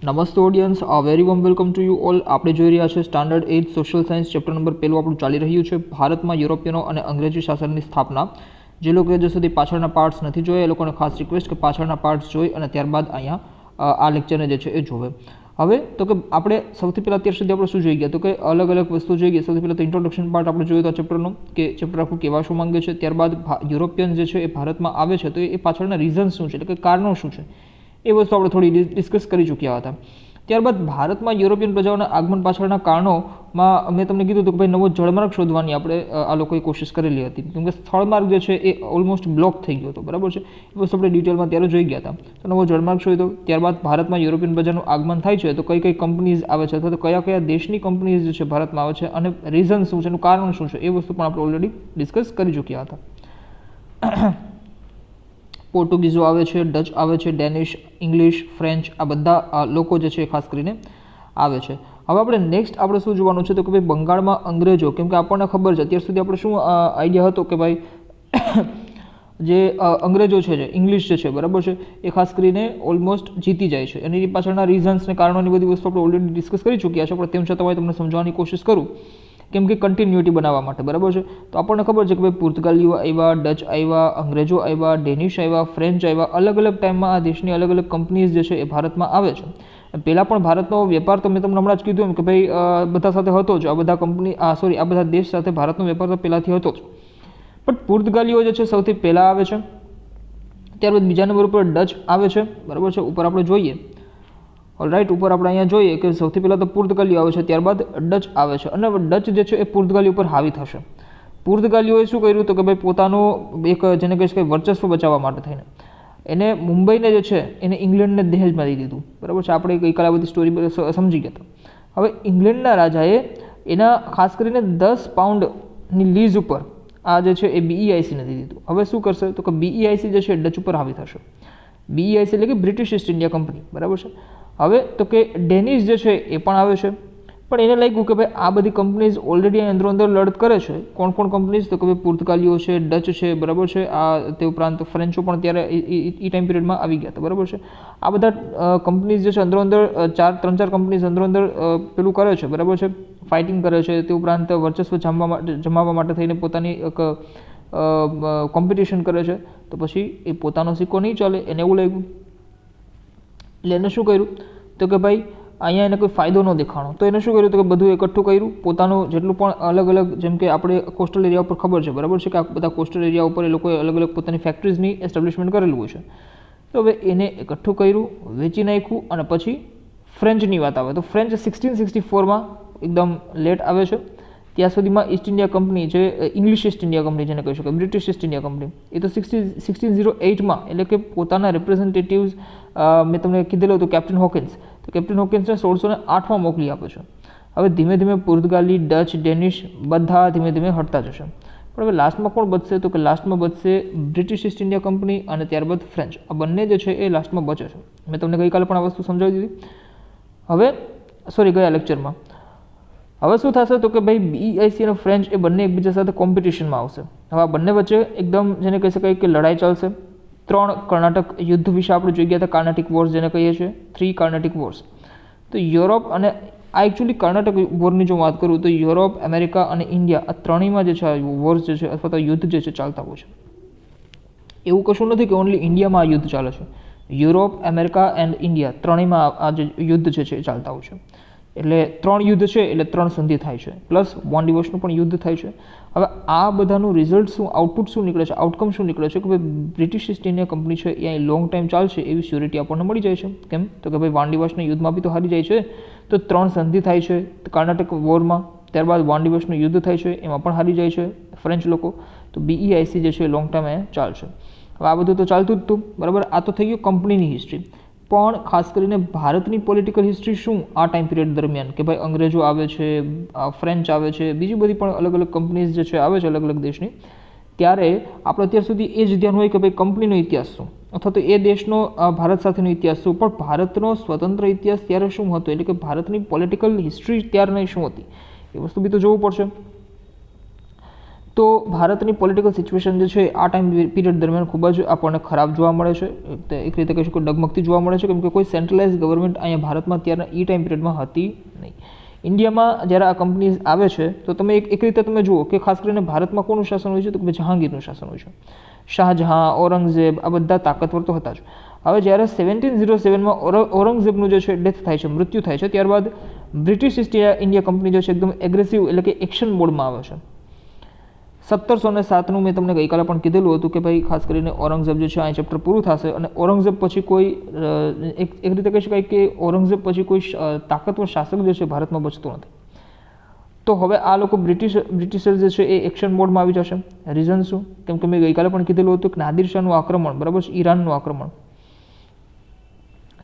નમસ્તે audience, very warm welcome to you all. આપણે જોઈ રહ્યા છે standard 8 social science chapter number પહેલું આપણું ચાલી રહ્યું છે, ભારતમાં યુરોપિયનો અને અંગ્રેજી શાસનની સ્થાપના. જે લોકો હજુ સુધી પાછળના પાર્ટ્સ નથી જોયા એ લોકોને ખાસ રિક્વેસ્ટ કે પાછળના પાર્ટ્સ જોઈ અને ત્યારબાદ અહીંયા આ લેક્ચરને જે છે એ જોવે. હવે તો કે આપણે સૌથી પહેલાં અત્યાર સુધી આપણે શું જોઈ ગયા તો કે અલગ અલગ વસ્તુ જોઈ ગયા. સૌથી પહેલાં તો ઇન્ટ્રોડક્શન પાર્ટ આપણે જોયું તો ચેપ્ટરનો કે ચેપ્ટર આખું કેવા શું માંગે છે, ત્યારબાદ યુરોપિયન જે છે એ ભારતમાં આવે છે તો એ પાછળના રીઝન્સ શું છે, એટલે કે કારણો શું છે એ વસ્તુ આપણે થોડી ડિસ્કસ કરી ચૂક્યા હતા. ત્યારબાદ ભારતમાં યુરોપિયન પ્રજાઓના આગમન પાછળના કારણોમાં મેં તમને કીધું હતું કે ભાઈ નવો જળમાર્ગ શોધવાની આપણે આ લોકોએ કોશિશ કરેલી હતી, કેમકે સ્થળમાર્ગ જે છે એ ઓલમોસ્ટ બ્લોક થઈ ગયો હતો, બરાબર છે. એ વસ્તુ આપણે ડિટેલમાં ત્યારે જોઈ ગયા હતા. તો નવો જળમાર્ગ શોધ્યો. ત્યારબાદ ભારતમાં યુરોપિયન પ્રજાનું આગમન થાય છે તો કઈ કઈ કંપનીઝ આવે છે અથવા તો કયા કયા દેશની કંપનીઝ જે છે ભારતમાં આવે છે અને રીઝન શું છે, એનું કારણ શું છે, એ વસ્તુ પણ આપણે ઓલરેડી ડિસ્કસ કરી ચૂક્યા હતા. પોર્ટુગીઝો આવે છે, ડચ આવે છે, ડેનિશ, ઇંગ્લિશ, ફ્રેન્ચ, આ બધા લોકો જે છે ખાસ કરીને આવે છે. હવે આપણે નેક્સ્ટ આપણે શું જોવાનું છે તો કે ભાઈ બંગાળમાં અંગ્રેજો, કેમ કે આપણને ખબર છે અત્યાર સુધી આપણે શું આઈડિયા હતો કે ભાઈ જે અંગ્રેજો છે જે ઇંગ્લિશ જે છે બરાબર છે એ ખાસ કરીને ઓલમોસ્ટ જીતી જાય છે. એની પાછળના રીઝન્સ ને કારણોની બધી વસ્તુ આપણે ઓલરેડી ડિસ્કસ કરી ચૂક્યા છે, પણ તેમ છતાં તમને સમજવાની કોશિશ કરું કેમ કે કન્ટિન્યુટી બનાવવા માટે, બરાબર છે. તો આપણને ખબર છે કે ભાઈ પોર્તુગાલીઓ આવ્યા, ડચ આવ્યા, અંગ્રેજો આવ્યા, ડેનિશ આવ્યા, ફ્રેન્ચ આવ્યા. અલગ અલગ ટાઈમમાં આ દેશની અલગ અલગ કંપનીઝ જે છે એ ભારતમાં આવે છે. પહેલાં પણ ભારતનો વેપાર તો મેં તમને હમણાં જ કીધું એમ કે ભાઈ બધા સાથે હતો જ, આ બધા કંપની આ બધા દેશ સાથે ભારતનો વેપાર તો પહેલાંથી હતો જ. પણ પોર્તુગાલીઓ જે છે સૌથી પહેલાં આવે છે, ત્યારબાદ બીજા નંબર ઉપર ડચ આવે છે, બરાબર છે. ઉપર આપણે જોઈએ ઓલરાઈટ, ઉપર આપણે અહીંયા જોઈએ કે સૌથી પહેલાં તો પોર્તુગાલીઓ આવે છે, ત્યારબાદ ડચ આવે છે અને ડચ જે છે એ પોર્તુગાલી ઉપર હાવી થશે. પોર્તુગાલીઓએ શું કર્યું તો કે ભાઈ પોતાનું એક જેને કહે છે કે વર્ચસ્વ બચાવવા માટે થઈને એને મુંબઈને જે છે એને ઇંગ્લેન્ડને દહેજમાં દઈ દીધું, બરાબર છે. આપણે ગઈકાલે આ બધી સ્ટોરી સમજી ગયા હતા. હવે ઇંગ્લેન્ડના રાજાએ એના ખાસ કરીને 10 પાઉન્ડની લીઝ ઉપર આ જે છે એ BEICને દઈ દીધું. હવે શું કરશે તો કે BEIC જે છે ડચ ઉપર હાવી થશે. BEIC એટલે કે બ્રિટિશ ઈસ્ટ ઇન્ડિયા કંપની, બરાબર છે. હવે તો કે ડેનિશ જે છે એ પણ આવે છે, પણ એને લાગ્યું કે ભાઈ આ બધી કંપનીઝ ઓલરેડી અંદરો અંદર લડત કરે છે. કોણ કંપનીઝ તો કે ભાઈ પોર્તુગાલીઓ છે, ડચ છે, બરાબર છે. આ તે ઉપરાંત ફ્રેન્ચો પણ ત્યારે એ ટાઈમ પિરિયડમાં આવી ગયા હતા, બરાબર છે. આ બધા કંપનીઝ જે છે અંદરો અંદર ત્રણ ચાર કંપનીઝ અંદરો અંદર પેલું કરે છે, બરાબર છે, ફાઇટિંગ કરે છે. તે ઉપરાંત વર્ચસ્વ જમાવવા માટે થઈને પોતાની એક કોમ્પિટિશન કરે છે. તો પછી એ પોતાનો સિક્કો નહીં ચાલે, એને એવું લાગ્યું એટલે એને શું કર્યું તો કે ભાઈ અહીંયા એને કોઈ ફાયદો ન દેખાણો, તો એને શું કર્યું તો કે બધું એકઠું કર્યું. પોતાનું જેટલું પણ અલગ અલગ, જેમ કે આપણે કોસ્ટલ એરિયા ઉપર ખબર છે, બરાબર છે, કે આ બધા કોસ્ટલ એરિયા ઉપર એ લોકોએ અલગ અલગ પોતાની ફેક્ટરીઝની એસ્ટાબ્લિશમેન્ટ કરેલું હોય છે. તો હવે એને એકઠું કર્યું, વેચી નાખ્યું અને પછી ફ્રેન્ચની વાત આવે તો ફ્રેન્ચ 1664માં એકદમ લેટ આવે છે. ત્યાં સુધીમાં ઈસ્ટ ઇન્ડિયા કંપની જે ઇંગ્લિશ ઈસ્ટ ઇન્ડિયા કંપની જેને કહી શકાય, બ્રિટિશ ઈસ્ટ ઇન્ડિયા કંપની, એ તો 1608માં એટલે કે પોતાના રિપ્રેઝેન્ટેટિવ્સ મેં તમને કીધેલું હતું કેપ્ટન હોકિન્સ, તો કેપ્ટન હોકિન્સને 1608માં મોકલી આપે છે. હવે ધીમે ધીમે પોર્તુગાલી, ડચ, ડેનિશ બધા ધીમે ધીમે હટતા જશે. પણ હવે લાસ્ટમાં કોણ બચશે તો કે લાસ્ટમાં બચશે બ્રિટિશ ઈસ્ટ ઇન્ડિયા કંપની અને ત્યારબાદ ફ્રેન્ચ. આ બંને જે છે એ લાસ્ટમાં બચે છે. મેં તમને ગઈકાલે પણ આ વસ્તુ સમજાવી દીધી. હવે ગયા લેક્ચરમાં હવે શું થશે તો કે ભાઈ BEIC અને ફ્રેન્ચ એ બંને એકબીજા સાથે કોમ્પિટિશનમાં આવશે. હવે આ બંને વચ્ચે એકદમ જેને કહી શકાય કે લડાઈ ચાલશે. 3 કર્ણાટક યુદ્ધ વિશે આપણે જોઈ ગયા હતા, કાર્નાટિક વોર્સ જેને કહીએ છીએ, 3 કાર્નાટિક વોર્સ. તો યુરોપ અને આ એકચ્યુઅલી કર્ણાટક વોરની જો વાત કરું તો યુરોપ, અમેરિકા અને ઇન્ડિયા આ ત્રણેયમાં જે છે વોર્સ જે છે અથવા તો યુદ્ધ જે છે ચાલતા હોય છે. એવું કશું નથી કે ઓનલી ઇન્ડિયામાં આ યુદ્ધ ચાલે છે. યુરોપ, અમેરિકા એન્ડ ઇન્ડિયા ત્રણેયમાં આ જે યુદ્ધ જે છે એ ચાલતા હોય છે. એટલે 3 યુદ્ધ છે એટલે 3 સંધિ થાય છે, પ્લસ 1 દિવસનું પણ યુદ્ધ થાય છે. હવે આ બધાનું રિઝલ્ટ શું, આઉટપુટ શું નીકળે છે, આઉટકમ શું નીકળે છે કે ભાઈ બ્રિટિશ ઈસ્ટ ઇન્ડિયા કંપની છે એ લોંગ ટાઈમ ચાલશે એવી સ્યોરિટી આપણને મળી જાય છે. કેમ તો કે ભાઈ 1 દિવસના યુદ્ધમાં બી તો હારી જાય છે, તો 3 સંધિ થાય છે કર્ણાટક વોરમાં, ત્યારબાદ 1 દિવસનું યુદ્ધ થાય છે એમાં પણ હારી જાય છે ફ્રેન્ચ લોકો. તો BEIC જે છે લોંગ ટાઈમ ચાલશે. હવે આ બધું તો ચાલતું જ હતું, બરાબર. આ તો થઈ ગયું કંપનીની હિસ્ટ્રી. પણ ખાસ કરીને ભારતની પોલિટિકલ હિસ્ટ્રી શું આ ટાઈમ પિરિયડ દરમિયાન કે ભાઈ અંગ્રેજો આવે છે, ફ્રેન્ચ આવે છે, બીજી બધી પણ અલગ અલગ કંપનીઝ જે છે આવે છે અલગ અલગ દેશની, ત્યારે આપણે અત્યાર સુધી એ જ ધ્યાન હોય કે ભાઈ કંપનીનો ઇતિહાસ શું અથવા તો એ દેશનો ભારત સાથેનો ઇતિહાસ શું, પણ ભારતનો સ્વતંત્ર ઇતિહાસ ત્યારે શું હતો, એટલે કે ભારતની પોલિટિકલ હિસ્ટ્રી ત્યારની શું હતી એ વસ્તુ બી તો જોવું પડશે. તો ભારતની પોલિટિકલ સિચ્યુએશન જે છે આ ટાઈમ પીરિયડ દરમિયાન ખૂબ જ આપણને ખરાબ જોવા મળે છે, એક રીતે કહી શકો ડગમગતી જોવા મળે છે, કેમ કે કોઈ સેન્ટ્રલાઇઝ ગવર્મેન્ટ અહીંયા ભારતમાં ત્યારના એ ટાઈમ પીરિયડમાં હતી નહીં. ઇન્ડિયામાં જ્યારે આ કંપનીઝ આવે છે તો તમે એક રીતે તમે જુઓ કે ખાસ કરીને ભારતમાં કોનું શાસન હોય છે તો કે જહાંગીરનું શાસન હોય છે. શાહજહાં, ઔરંગઝેબ આ બધા તાકતવર તો હતા જ. હવે જ્યારે 1707માં ઔરંગઝેબનું જે છે ડેથ થાય છે, મૃત્યુ થાય છે, ત્યારબાદ બ્રિટિશ ઇસ્ટ ઇન્ડિયા કંપની જે છે એકદમ એગ્રેસિવ એટલે કે એક્શન મોડમાં આવે છે. 1707નું મેં તમને ગઈકાલે પણ કીધેલું હતું કે ભાઈ ખાસ કરીને ઔરંગઝેબ જે છે આ ચેપ્ટર પૂરું થશે અને ઔરંગઝેબ પછી કોઈ એક રીતે કહી શકાય કે ઔરંગઝેબ પછી કોઈ તાકતવર શાસક જે છે ભારતમાં બચતો નથી. તો હવે આ લોકો બ્રિટિશર્સ જે છે એ એક્શન મોડમાં આવી જશે. રીઝન શું? કેમ કે મેં ગઈકાલે પણ કીધેલું હતું કે નાદિર શાહનું આક્રમણ, બરાબર છે, ઈરાનનું આક્રમણ.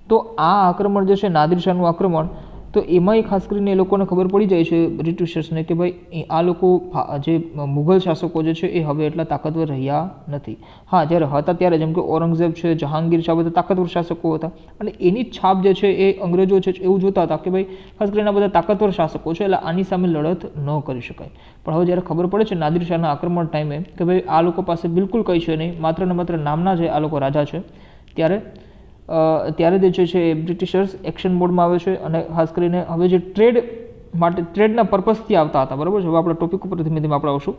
તો આ આક્રમણ જે છે નાદિર શાહનું આક્રમણ, તો એમાંય ખાસ કરીને એ લોકોને ખબર પડી જાય છે બ્રિટિશર્સને કે ભાઈ આ લોકો જે મુઘલ શાસકો જે છે એ હવે એટલા તાકતવર રહ્યા નથી. હા, જ્યારે હતા ત્યારે જેમ કે ઔરંગઝેબ છે, જહાંગીર છે, આ બધા તાકતવર શાસકો હતા અને એની છાપ જે છે એ અંગ્રેજો છે એવું જોતા હતા કે ભાઈ ખાસ કરીને આ બધા તાકતવર શાસકો છે એટલે આની સામે લડત ન કરી શકાય. પણ હવે જ્યારે ખબર પડે છે નાદિર શાહના આક્રમણ ટાઈમે કે ભાઈ આ લોકો પાસે બિલકુલ કંઈ છે નહીં, માત્ર ને માત્ર નામના છે આ લોકો રાજા છે, ત્યારે જે છે એ બ્રિટિશર્સ એક્શન મોડમાં આવે છે અને ખાસ કરીને હવે જે ટ્રેડના પર્પઝથી આવતા હતા, બરાબર છે. હવે આપણા ટોપિક ઉપર ધીમે ધીમે આપણે આવશું.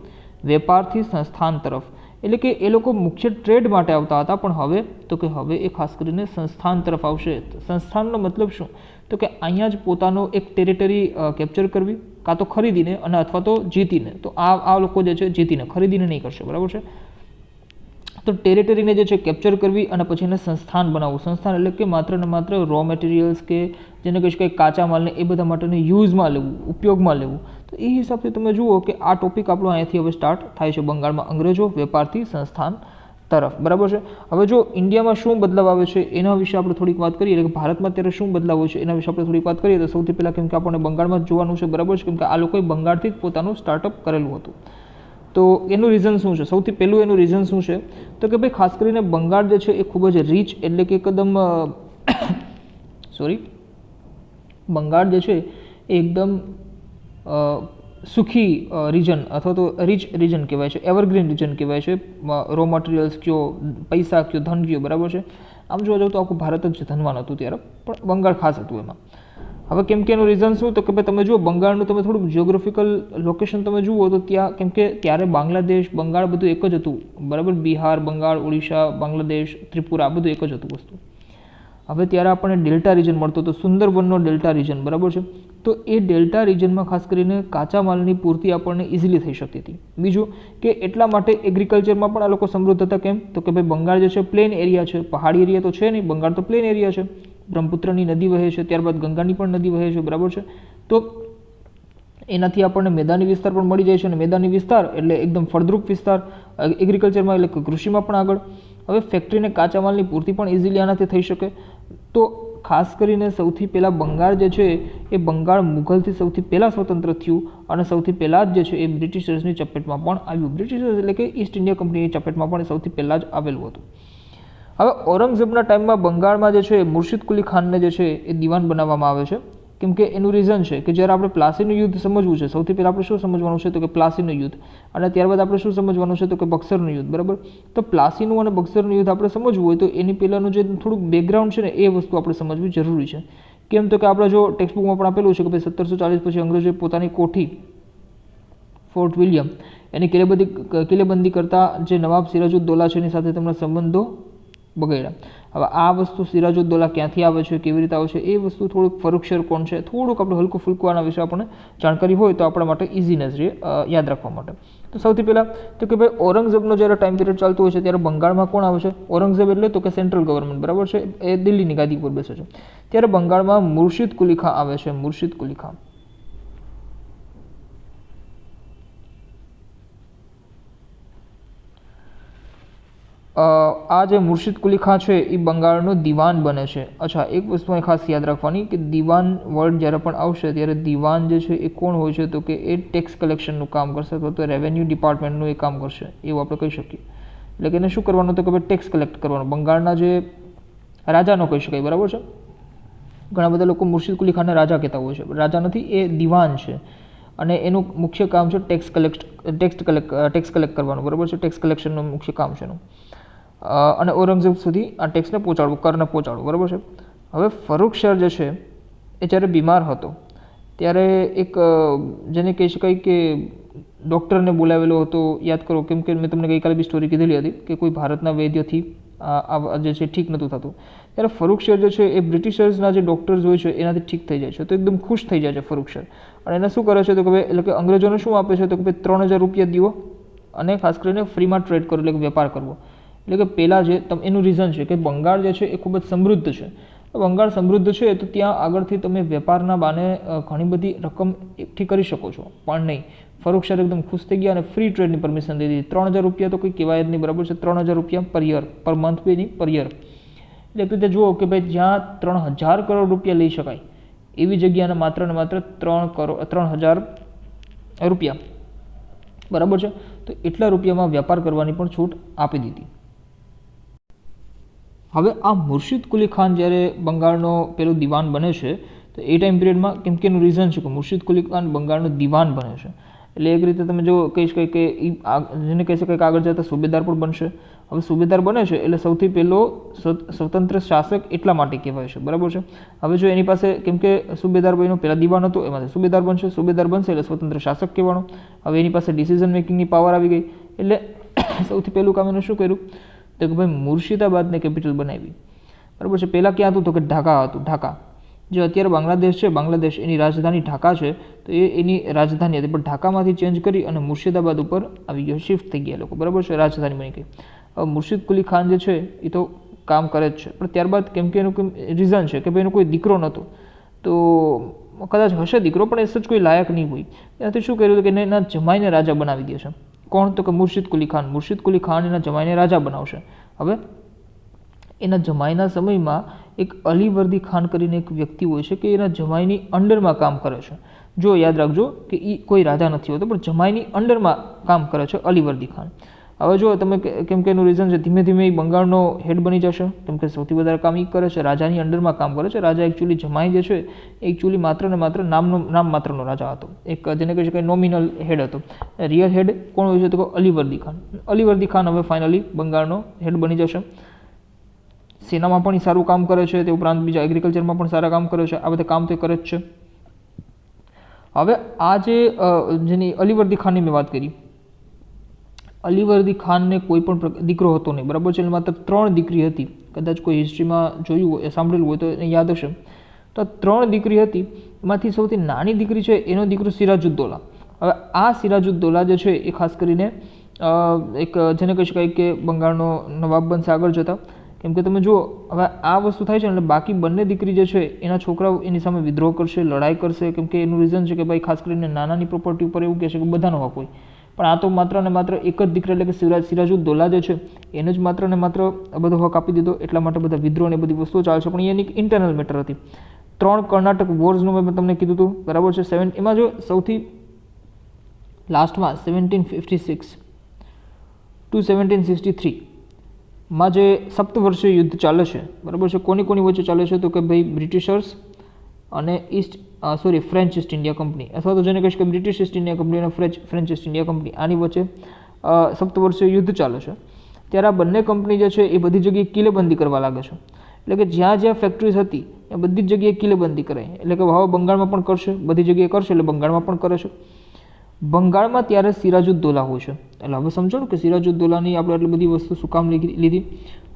વેપારથી સંસ્થાન તરફ, એટલે કે એ લોકો મુખ્ય ટ્રેડ માટે આવતા હતા પણ હવે તો કે હવે એ ખાસ કરીને સંસ્થાન તરફ આવશે. સંસ્થાનનો મતલબ શું? તો કે અહીંયા જ પોતાનો એક ટેરિટરી કેપ્ચર કરવી, કાં તો ખરીદીને અને અથવા તો જીતીને. તો આ લોકો જે છે જીતીને, ખરીદીને નહીં કરશે, બરાબર છે. તો ટેરિટરીને જે છે કેપ્ચર કરવી અને પછી એને સંસ્થાન બનાવવું. સંસ્થાન એટલે કે માત્ર ને માત્ર રો મટીરિયલ્સ કે જેને કહી શકાય કાચા માલને એ બધા માટેને યુઝમાં લેવું, ઉપયોગમાં લેવું. તો એ હિસાબથી તમે જુઓ કે આ ટોપિક આપણો અહીંયાથી હવે સ્ટાર્ટ થાય છે. બંગાળમાં અંગ્રેજો વેપારથી સંસ્થાન તરફ, બરાબર છે. હવે જો ઇન્ડિયામાં શું બદલાવ આવે છે એના વિશે આપણે થોડીક વાત કરીએ, એટલે કે ભારતમાં અત્યારે શું બદલાવ હોય છે એના વિશે આપણે થોડીક વાત કરીએ તો સૌથી પહેલાં કેમ કે આપણને બંગાળમાં જ જોવાનું છે, બરાબર છે, કેમ કે આ લોકોએ બંગાળથી જ પોતાનું સ્ટાર્ટઅપ કરેલું હતું. તો એનું રીઝન શું છે? સૌથી પહેલું એનું રીઝન શું છે તો કે ભાઈ ખાસ કરીને બંગાળ જે છે એ ખૂબ જ રીચ એટલે કે એકદમ બંગાળ જે છે એ એકદમ સુખી રિજન અથવા તો રીચ રિજન કહેવાય છે, એવરગ્રીન રિજન કહેવાય છે. રો મટીરિયલ્સ કયો, પૈસા કયો, ધન કયો, બરાબર છે. આમ જોવા જાવ તો આખું ભારત જ ધનવાન હતું ત્યારે, પણ બંગાળ ખાસ હતું એમાં. હવે કેમ કે એનું રીઝન શું? તો કે ભાઈ તમે જુઓ બંગાળનું તમે થોડુંક જિયોગ્રાફિકલ લોકેશન તમે જુઓ તો ત્યાં કેમ કે ત્યારે બાંગ્લાદેશ, બંગાળ બધું એક જ હતું, બરાબર. બિહાર, બંગાળ, ઓડિશા, બાંગ્લાદેશ, ત્રિપુરા બધું એક જ હતું વસ્તુ. હવે ત્યારે આપણને ડેલ્ટા રિજન મળતો હતો, સુંદરબનનો ડેલ્ટા રિજન, બરાબર છે. તો એ ડેલ્ટા રિજનમાં ખાસ કરીને કાચા માલની પૂર્તિ આપણને ઇઝીલી થઈ શકતી હતી. બીજું કે એટલા માટે એગ્રીકલ્ચરમાં પણ આ લોકો સમૃદ્ધ હતા. કેમ? તો કે ભાઈ બંગાળ જે છે પ્લેન એરિયા છે, પહાડી એરિયા તો છે નહીં, બંગાળ તો પ્લેન એરિયા છે. બ્રહ્મપુત્રની નદી વહે છે, ત્યારબાદ ગંગાની પણ નદી વહે છે, બરાબર છે. તો એનાથી આપણને મેદાની વિસ્તાર પણ મળી જાય છે અને મેદાની વિસ્તાર એટલે એકદમ ફળદ્રુપ વિસ્તાર, એગ્રીકલ્ચરમાં એટલે કે કૃષિમાં પણ આગળ. હવે ફેક્ટરીને કાચા માલની પૂર્તિ પણ ઇઝીલી આનાથી થઈ શકે. તો ખાસ કરીને સૌથી પહેલાં બંગાળ જે છે એ બંગાળ મુઘલથી સૌથી પહેલાં સ્વતંત્ર થયું અને સૌથી પહેલાં જ જે છે એ બ્રિટિશર્સની ચપેટમાં પણ આવ્યું. બ્રિટિશર્સ એટલે કે ઈસ્ટ ઇન્ડિયા કંપનીની ચપેટમાં પણ સૌથી પહેલાં જ આવેલું હતું. હવે ઔરંગઝેબના ટાઈમમાં બંગાળમાં જે છે મુર્શિદ કુલી ખાનને જે છે એ દિવાન બનાવવામાં આવે છે. કેમ કે એનું રીઝન છે કે જ્યારે આપણે પ્લાસીનું યુદ્ધ સમજવું છે, સૌથી પહેલાં આપણે શું સમજવાનું છે તો કે પ્લાસીનું યુદ્ધ, અને ત્યારબાદ આપણે શું સમજવાનું છે તો કે બક્સરનું યુદ્ધ, બરાબર. તો પ્લાસીનું અને બક્સરનું યુદ્ધ આપણે સમજવું હોય તો એની પહેલાંનું જે થોડુંક બેકગ્રાઉન્ડ છે ને એ વસ્તુ આપણે સમજવી જરૂરી છે. કેમ? તો કે આપણે જો ટેક્સ્ટ બુકમાં પણ આપેલું છે કે ભાઈ 1740 પછી અંગ્રેજોએ પોતાની કોઠી ફોર્ટ વિલિયમ એની કિલ્લેબંધી કરતા જે નવાબ સિરાજુદ્દૌલા છે એની સાથે તેમના સંબંધો બગડ્યા. હવે આ વસ્તુ સિરાજુદ્દૌલા ક્યાંથી આવે છે, કેવી રીતે આવે છે, એ વસ્તુ થોડુંક ફરુખશર કોણ છે, થોડુંક આપણે હલકું ફૂલકું આના વિશે આપણને જાણકારી હોય તો આપણા માટે ઇઝીનેસ રહે યાદ રાખવા માટે. તો સૌથી પહેલાં તો કે ભાઈ ઔરંગઝેબનો જ્યારે ટાઈમ પીરિયડ ચાલતો હોય છે ત્યારે બંગાળમાં કોણ આવે છે? ઔરંગઝેબ એટલે તો કે સેન્ટ્રલ ગવર્મેન્ટ, બરાબર છે, એ દિલ્હીની ગાદી પર બેસે છે. ત્યારે બંગાળમાં મુર્શિદ કુલી ખાન આવે છે. મુર્શિદ કુલી ખાન આ જે મુર્શિદ કુલી ખાન છે એ બંગાળનો દિવાન બને છે. અચ્છા, એક વસ્તુ અહીં ખાસ યાદ રાખવાની કે દિવાન વર્ડ જ્યારે પણ આવશે ત્યારે દિવાન જે છે એ કોણ હોય છે તો કે એ ટેક્સ કલેક્શનનું કામ કરશે અથવા તો રેવન્યુ ડિપાર્ટમેન્ટનું એ કામ કરશે એવું આપણે કહી શકીએ. એટલે કે એને શું કરવાનું તો કે ભાઈ ટેક્સ કલેક્ટ કરવાનું. બંગાળના જે રાજાનો કહી શકાય, બરાબર છે. ઘણા બધા લોકો મુર્શિદ કુલી ખાનને રાજા કહેતા હોય છે, રાજા નથી, એ દિવાન છે. અને એનું મુખ્ય કામ છે ટેક્સ કલેક્ટ કરવાનું, બરાબર છે. ટેક્સ કલેક્શનનું મુખ્ય કામ છે એનું. અને ઔરંગઝેબ સુધી આ ટેક્સને પહોંચાડવું, કરને પહોંચાડવું, બરાબર છે. હવે ફર્રુખશાહ જે છે એ જ્યારે બીમાર હતો ત્યારે એક જેને કહી શકાય કે ડૉક્ટરને બોલાવેલો હતો, યાદ કરો, કેમ કે મેં તમને ગઈકાલે બી સ્ટોરી કીધેલી હતી કે કોઈ ભારતના વૈદ્યથી જે છે ઠીક નહોતું થતું. ત્યારે ફર્રુખશાહ જે છે એ બ્રિટિશર્સના જે ડૉક્ટર્સ હોય છે એનાથી ઠીક થઈ જાય છે. તો એકદમ ખુશ થઈ જાય છે ફર્રુખશાહ, અને એને શું કરે છે તો કે ભાઈ, એટલે કે અંગ્રેજોને શું આપે છે તો કે ભાઈ 3000 રૂપિયા દીવો અને ખાસ કરીને ફ્રીમાં ટ્રેડ કરો, એટલે કે વેપાર કરવો. એટલે કે પહેલાં જે એનું રીઝન છે કે બંગાળ જે છે એ ખૂબ જ સમૃદ્ધ છે. બંગાળ સમૃદ્ધ છે તો ત્યાં આગળથી તમે વેપારના બાને ઘણી બધી રકમ એકઠી કરી શકો છો, પણ નહીં. ફર્રુખશાહ એકદમ ખુશ થઈ ગયા અને ફ્રી ટ્રેડની પરમિશન દઈ દીધી. 3000 રૂપિયા તો કોઈ કહેવાય જ નહીં, બરાબર છે. 3000 રૂપિયા પર યર, પર મંથ બી નહીં, પર યર. એટલે રીતે જુઓ કે ભાઈ જ્યાં 3000 કરોડ રૂપિયા લઈ શકાય એવી જગ્યાને માત્ર ને માત્ર 3000 રૂપિયા, બરાબર છે. તો એટલા રૂપિયામાં વેપાર કરવાની પણ છૂટ આપી દીધી. હવે આ મુર્શિદ કુલી ખાન જ્યારે બંગાળનો પેલો દિવાન બને છે તો એ ટાઈમ પિરિયડમાં, કેમ કે એનું રીઝન છે કે મુર્શિદ કુલી ખાન બંગાળનો દિવાન બને છે, એટલે એક રીતે તમે જો કહી શકાય કે એ જેને કહી શકાય કે આગળ જતાં સુબેદાર પણ બનશે. હવે સુબેદાર બને છે એટલે સૌથી પહેલો સ્વતંત્ર શાસક એટલા માટે કહેવાય છે, બરાબર છે. હવે જો એની પાસે, કેમ કે સુબેદાર ભાઈનો પહેલા દિવાન હતો, એમાંથી સુબેદાર બનશે, સુબેદાર બનશે એટલે સ્વતંત્ર શાસક કહેવાનો. હવે એની પાસે ડિસિઝન મેકિંગની પાવર આવી ગઈ, એટલે સૌથી પહેલું કામ એનું શું કર્યું તો કે ભાઈ મુર્શિદાબાદને કેપિટલ બનાવી, બરાબર છે. પહેલાં ક્યાં હતું તો કે ઢાકા હતું. ઢાકા જે અત્યારે બાંગ્લાદેશ છે, બાંગ્લાદેશ એની રાજધાની ઢાકા છે, તો એની રાજધાની હતી, પણ ઢાકામાંથી ચેન્જ કરી અને મુર્શિદાબાદ ઉપર આવી ગયો, શિફ્ટ થઈ ગયા લોકો, બરાબર છે. રાજધાની બની ગઈ. હવે મુર્શિદ કુલી ખાન જે છે એ તો કામ કરે જ છે, પણ ત્યારબાદ કેમ કે એનું રીઝન છે કે ભાઈ એનો કોઈ દીકરો નહોતો, તો કદાચ હશે દીકરો પણ એ સચ કોઈ લાયક નહીં હોય. ત્યાંથી શું કર્યું કે એના જમાઈને રાજા બનાવી દે છે. કોણ તો કે મુર્શિદ કુલી ખાન. મુર્શિદ કુલી ખાન એના જમાઈને રાજા બનાવશે. હવે એના જમાઈના સમયમાં એક અલીવર્દી ખાન કરીને એક વ્યક્તિ હોય છે કે એના જમાઈની અંડરમાં કામ કરે છે. જો યાદ રાખજો કે એ કોઈ રાજા નથી હોતો, પણ જમાઈની અંડરમાં કામ કરે છે અલીવર્દી ખાન. હવે જો તમે, કેમ કે એનું રીઝન છે ધીમે ધીમે એ બંગાળનો હેડ બની જશે, કેમ કે સૌથી વધારે કામ એ કરે છે, રાજાની અંડરમાં કામ કરે છે. રાજા એકચ્યુઅલી જમાઈ જે છે એ એકચ્યુઅલી માત્ર ને માત્ર નામ માત્રનો રાજા હતો, એક જેને કહી શકાય નોમિનલ હેડ હતો. રિયલ હેડ કોણ હોય છે તો અલીવર્દી ખાન. અલીવર્દી ખાન હવે ફાઇનલી બંગાળનો હેડ બની જશે. સેનામાં પણ સારું કામ કરે છે, તે ઉપરાંત બીજા એગ્રીકલ્ચરમાં પણ સારા કામ કરે છે. આ બધા કામ તો કરે જ છે. હવે આ જેની અલીવર્દી ખાનની મેં વાત કરી, અલીવર્દી ખાનને કોઈ પણ દીકરો હતો નહીં, બરાબર છે. માત્ર 3 દીકરી હતી. કદાચ કોઈ હિસ્ટ્રીમાં જોયું હોય, સાંભળેલું હોય તો એને યાદ હશે. તો 3 દીકરી હતી, એમાંથી સૌથી નાની દીકરી છે એનો દીકરો સિરાજુદ્દૌલા. હવે આ સિરાજુદ્દૌલા જે છે એ ખાસ કરીને એક જેને કહી શકાય કે બંગાળનો નવાબ બનશે આગળ જતા. કેમ કે તમે જુઓ, હવે આ વસ્તુ થાય છે એટલે બાકી બંને દીકરી જે છે એના છોકરાઓ એની સામે વિદ્રોહ કરશે, લડાઈ કરશે, કેમ કે એનું રીઝન છે કે ભાઈ ખાસ કરીને નાનાની પ્રોપર્ટી ઉપર એવું કહે છે કે બધાનો હક હોય. પણ આ તો માત્ર ને માત્ર એક જ દીકરા એટલે કે સિરાજુદ્દૌલા જે છે એને જ માત્ર ને માત્ર બધો હક આપી દીધો, એટલા માટે બધા વિદ્રોહ ને બધી વસ્તુઓ ચાલશે. પણ એની ઇન્ટરનલ મેટર હતી. 3 કર્ણાટક વોર્સનું મેં તમને કીધું હતું, બરાબર છે. એમાં જો સૌથી લાસ્ટમાં 1756 to 1763 માં જે સપ્તવર્ષીય યુદ્ધ ચાલે છે, બરાબર છે. કોની વચ્ચે ચાલે છે તો કે ભાઈ બ્રિટિશર્સ અને ફ્રેન્ચ ઈસ્ટ ઇન્ડિયા કંપની, અથવા તો જેને કહીશ કે બ્રિટિશ ઈસ્ટ ઇન્ડિયા કંપની અને ફ્રેન્ચ ઈસ્ટ ઇન્ડિયા કંપની, આની વચ્ચે સપ્તવર્ષીય યુદ્ધ ચાલે છે. ત્યારે આ બંને કંપની જે છે એ બધી જગ્યાએ કિલ્લેબંધી કરવા લાગે છે. એટલે કે જ્યાં જ્યાં ફેક્ટરીઝ હતી એ બધી જ જગ્યાએ કિલ્લેબંધી કરાય. એટલે કે હવે બંગાળમાં પણ કરશે, બધી જગ્યાએ કરશે, એટલે બંગાળમાં પણ કરે છે. બંગાળમાં ત્યારે સિરાજુદ્દૌલા હોય છે. એટલે હવે સમજો ને કે સિરાજુદ્દૌલાની આપણે આટલી બધી વસ્તુ શું કામ લીધી.